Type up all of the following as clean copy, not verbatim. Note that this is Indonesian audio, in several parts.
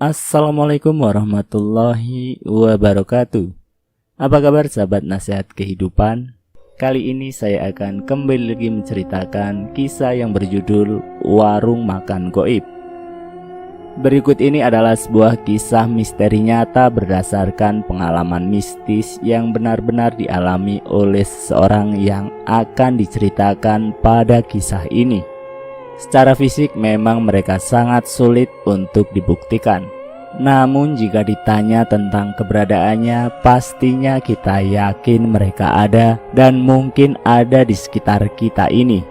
Assalamualaikum warahmatullahi wabarakatuh. Apa kabar sahabat nasihat kehidupan? Kali ini saya akan kembali lagi menceritakan kisah yang berjudul Warung Makan Goib. Berikut ini adalah sebuah kisah misteri nyata berdasarkan pengalaman mistis yang benar-benar dialami oleh seseorang yang akan diceritakan pada kisah ini. Secara fisik memang mereka sangat sulit untuk dibuktikan. Namun jika ditanya tentang keberadaannya, pastinya kita yakin mereka ada dan mungkin ada di sekitar kita ini.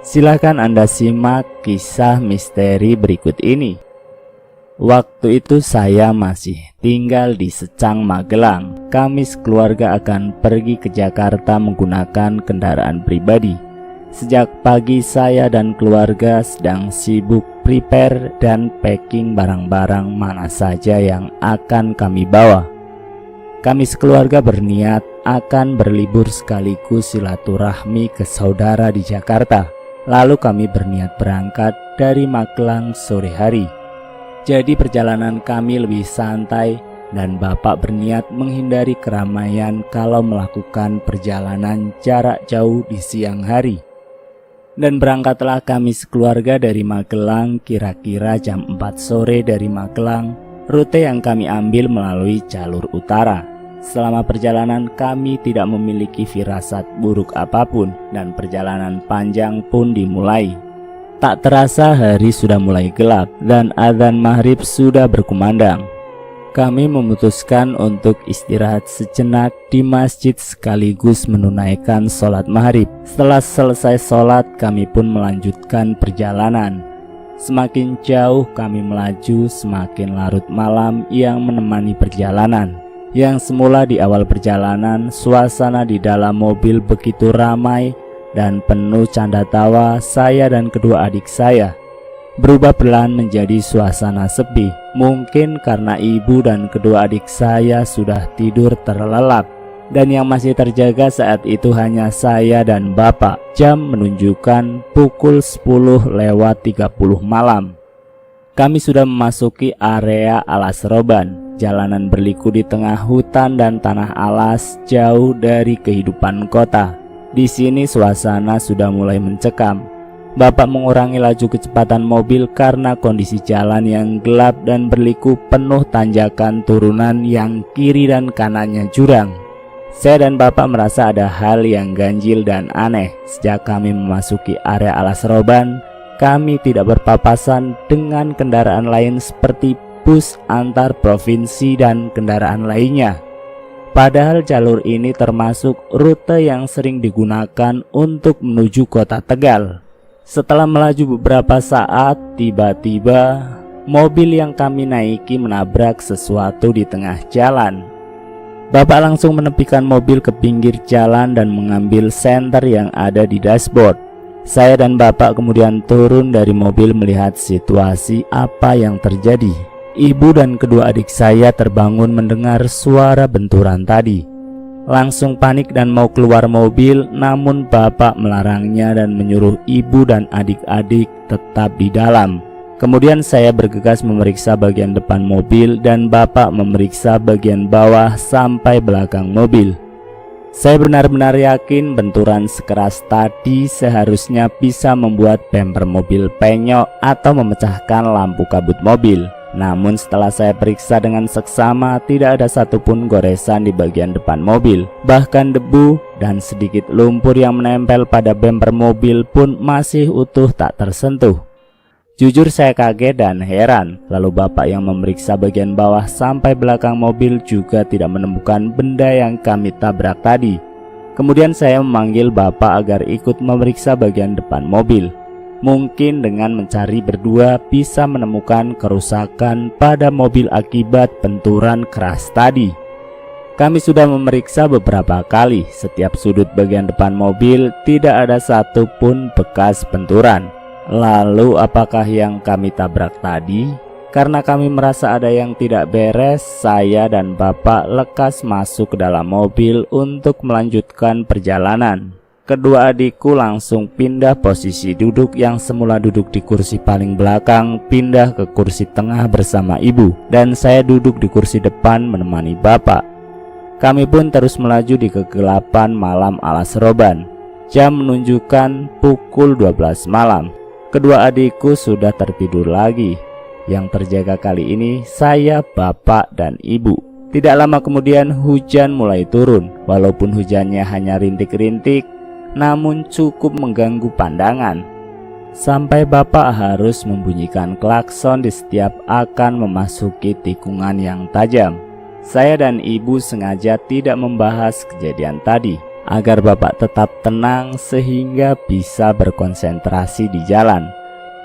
Silahkan Anda simak kisah misteri berikut ini. Waktu itu saya masih tinggal di Secang, Magelang. Kami sekeluarga akan pergi ke Jakarta menggunakan kendaraan pribadi. Sejak pagi saya dan keluarga sedang sibuk prepare dan packing barang-barang mana saja yang akan kami bawa. Kami sekeluarga berniat akan berlibur sekaligus silaturahmi ke saudara di Jakarta. Lalu kami berniat berangkat dari Magelang sore hari. Jadi perjalanan kami lebih santai dan Bapak berniat menghindari keramaian kalau melakukan perjalanan jarak jauh di siang hari. Dan berangkatlah kami sekeluarga dari Magelang kira-kira jam 4 sore dari Magelang. Rute yang kami ambil melalui jalur utara. Selama perjalanan kami tidak memiliki firasat buruk apapun dan perjalanan panjang pun dimulai. Tak terasa hari sudah mulai gelap dan adzan maghrib sudah berkumandang. Kami memutuskan untuk istirahat sejenak di masjid sekaligus menunaikan sholat maghrib. Setelah selesai sholat kami pun melanjutkan perjalanan. Semakin jauh kami melaju, semakin larut malam yang menemani perjalanan. Yang semula di awal perjalanan suasana di dalam mobil begitu ramai dan penuh canda tawa saya dan kedua adik saya, berubah perlahan menjadi suasana sepi. Mungkin karena ibu dan kedua adik saya sudah tidur terlelap dan yang masih terjaga saat itu hanya saya dan Bapak. Jam menunjukkan pukul 10:30 malam. Kami sudah memasuki area Alas Roban. Jalanan berliku di tengah hutan dan tanah alas, jauh dari kehidupan kota. Di sini suasana sudah mulai mencekam. Bapak mengurangi laju kecepatan mobil karena kondisi jalan yang gelap dan berliku penuh tanjakan turunan yang kiri dan kanannya jurang. Saya dan Bapak merasa ada hal yang ganjil dan aneh. Sejak kami memasuki area Alas Roban, kami tidak berpapasan dengan kendaraan lain seperti bus antar provinsi dan kendaraan lainnya. Padahal jalur ini termasuk rute yang sering digunakan untuk menuju kota Tegal. Setelah melaju beberapa saat, tiba-tiba mobil yang kami naiki menabrak sesuatu di tengah jalan. Bapak langsung menepikan mobil ke pinggir jalan dan mengambil senter yang ada di dashboard. Saya dan Bapak kemudian turun dari mobil melihat situasi apa yang terjadi. Ibu dan kedua adik saya terbangun mendengar suara benturan tadi. Langsung panik dan mau keluar mobil, namun Bapak melarangnya dan menyuruh ibu dan adik-adik tetap di dalam. Kemudian saya bergegas memeriksa bagian depan mobil dan Bapak memeriksa bagian bawah sampai belakang mobil. Saya benar-benar yakin benturan sekeras tadi seharusnya bisa membuat bemper mobil penyok atau memecahkan lampu kabut mobil. Namun setelah saya periksa dengan seksama, tidak ada satupun goresan di bagian depan mobil. Bahkan debu dan sedikit lumpur yang menempel pada bemper mobil pun masih utuh tak tersentuh. Jujur saya kaget dan heran. Lalu Bapak yang memeriksa bagian bawah sampai belakang mobil juga tidak menemukan benda yang kami tabrak tadi. Kemudian saya memanggil Bapak agar ikut memeriksa bagian depan mobil. Mungkin dengan mencari berdua bisa menemukan kerusakan pada mobil akibat benturan keras tadi. Kami sudah memeriksa beberapa kali. Setiap sudut bagian depan mobil tidak ada satupun bekas benturan. Lalu apakah yang kami tabrak tadi? Karena kami merasa ada yang tidak beres, saya dan Bapak lekas masuk ke dalam mobil untuk melanjutkan perjalanan. kedua adikku langsung pindah posisi duduk, yang semula duduk di kursi paling belakang pindah ke kursi tengah bersama ibu, dan saya duduk di kursi depan menemani bapak. Kami pun terus melaju di kegelapan malam alas roban. Jam menunjukkan pukul 12 malam. Kedua adikku sudah tertidur lagi. Yang terjaga kali ini saya, bapak, dan ibu. Tidak lama kemudian hujan mulai turun. Walaupun hujannya hanya rintik-rintik, namun cukup mengganggu pandangan. Sampai bapak harus membunyikan klakson di setiap akan memasuki tikungan yang tajam. Saya dan ibu sengaja tidak membahas kejadian tadi, agar bapak tetap tenang sehingga bisa berkonsentrasi di jalan.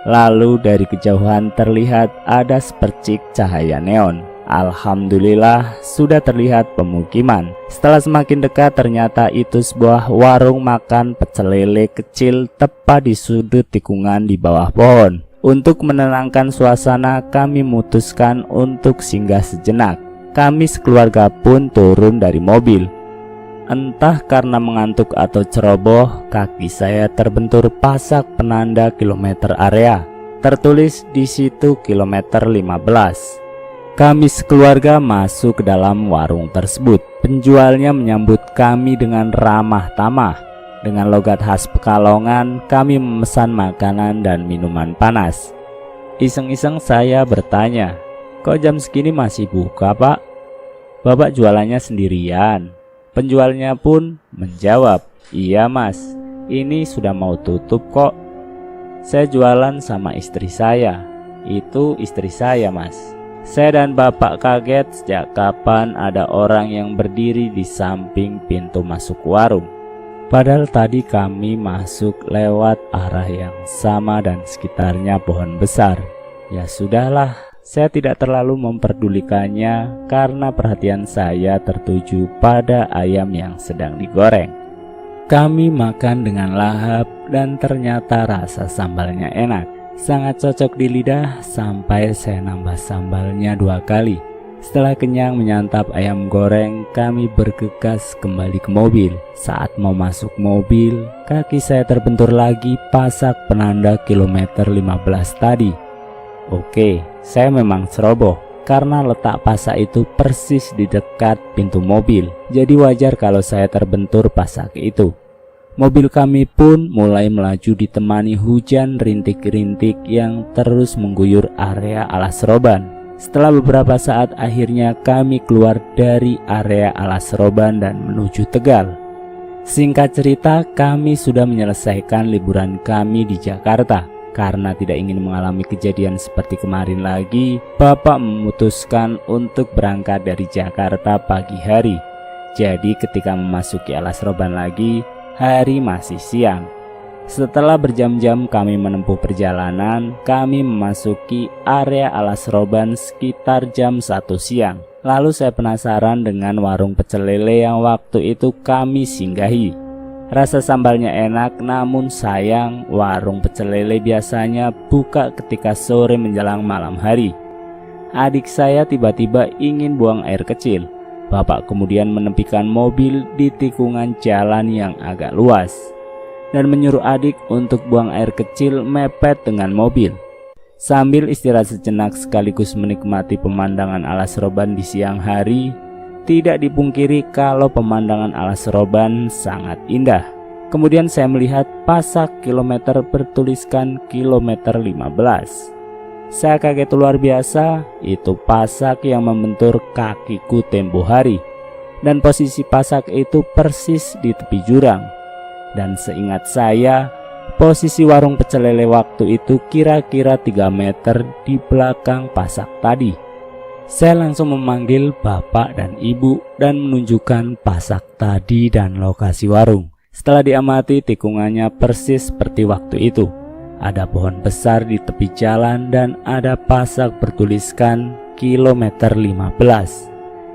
Lalu dari kejauhan terlihat ada sepercik cahaya neon. Alhamdulillah sudah terlihat pemukiman. Setelah semakin dekat ternyata itu sebuah warung makan pecel lele kecil tepat di sudut tikungan di bawah pohon. Untuk menenangkan suasana kami memutuskan untuk singgah sejenak. Kami sekeluarga pun turun dari mobil. Entah karena mengantuk atau ceroboh, kaki saya terbentur pasak penanda kilometer area. Tertulis di situ kilometer 15. Kami sekeluarga masuk ke dalam warung tersebut. Penjualnya menyambut kami dengan ramah tamah. Dengan logat khas Pekalongan, kami memesan makanan dan minuman panas. Iseng-iseng saya bertanya, "Kok jam segini masih buka, Pak?" "Bapak jualannya sendirian?" Penjualnya pun menjawab, "Iya Mas, ini sudah mau tutup kok. Saya jualan sama istri saya." "Itu istri saya Mas." Saya dan bapak kaget sejak kapan ada orang yang berdiri di samping pintu masuk warung. Padahal tadi kami masuk lewat arah yang sama dan sekitarnya pohon besar. Ya sudahlah, saya tidak terlalu memperdulikannya karena perhatian saya tertuju pada ayam yang sedang digoreng. Kami makan dengan lahap dan ternyata rasa sambalnya enak. Sangat cocok di lidah sampai saya nambah sambalnya 2 kali. Setelah kenyang menyantap ayam goreng, kami bergegas kembali ke mobil. Saat mau masuk mobil, kaki saya terbentur lagi pasak penanda kilometer 15 tadi. Oke, saya memang ceroboh karena letak pasak itu persis di dekat pintu mobil. Jadi wajar kalau saya terbentur pasak itu. Mobil kami pun mulai melaju ditemani hujan rintik-rintik yang terus mengguyur area alas roban. Setelah beberapa saat akhirnya kami keluar dari area alas roban dan menuju Tegal. Singkat cerita, kami sudah menyelesaikan liburan kami di Jakarta. Karena tidak ingin mengalami kejadian seperti kemarin lagi, Bapak memutuskan untuk berangkat dari Jakarta pagi hari. Jadi ketika memasuki alas roban lagi, hari masih siang. Setelah berjam-jam kami menempuh perjalanan, kami memasuki area alas roban sekitar jam 1 siang. Lalu saya penasaran dengan warung pecel lele yang waktu itu kami singgahi. Rasa sambalnya enak, namun sayang warung pecel lele biasanya buka ketika sore menjelang malam hari. Adik saya tiba-tiba ingin buang air kecil. Bapak kemudian menepikan mobil di tikungan jalan yang agak luas dan menyuruh adik untuk buang air kecil mepet dengan mobil. Sambil istirahat sejenak sekaligus menikmati pemandangan alas roban di siang hari, tidak dipungkiri kalau pemandangan alas roban sangat indah. Kemudian saya melihat pasak kilometer bertuliskan kilometer 15. Saya kaget luar biasa, itu pasak yang membentur kakiku tempo hari. Dan posisi pasak itu persis di tepi jurang. Dan seingat saya, posisi warung pecel lele waktu itu kira-kira 3 meter di belakang pasak tadi. Saya langsung memanggil bapak dan ibu dan menunjukkan pasak tadi dan lokasi warung. Setelah diamati, tikungannya persis seperti waktu itu. Ada pohon besar di tepi jalan dan ada pasak bertuliskan kilometer 15.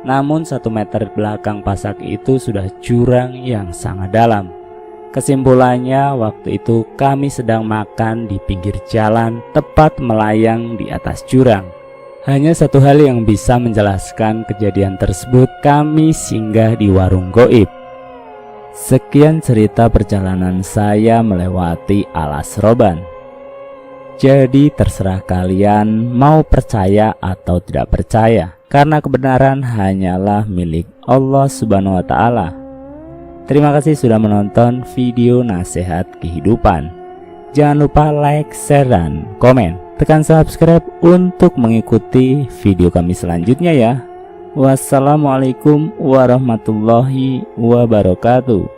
Namun 1 meter belakang pasak itu sudah jurang yang sangat dalam. Kesimpulannya, waktu itu kami sedang makan di pinggir jalan tepat melayang di atas jurang. Hanya satu hal yang bisa menjelaskan kejadian tersebut, kami singgah di warung goib. Sekian cerita perjalanan saya melewati Alas Roban. Jadi terserah kalian mau percaya atau tidak percaya, karena kebenaran hanyalah milik Allah Subhanahu wa Ta'ala. Terima kasih sudah menonton video nasihat kehidupan. Jangan lupa like, share, dan komen. Tekan subscribe untuk mengikuti video kami selanjutnya ya. Wassalamualaikum warahmatullahi wabarakatuh.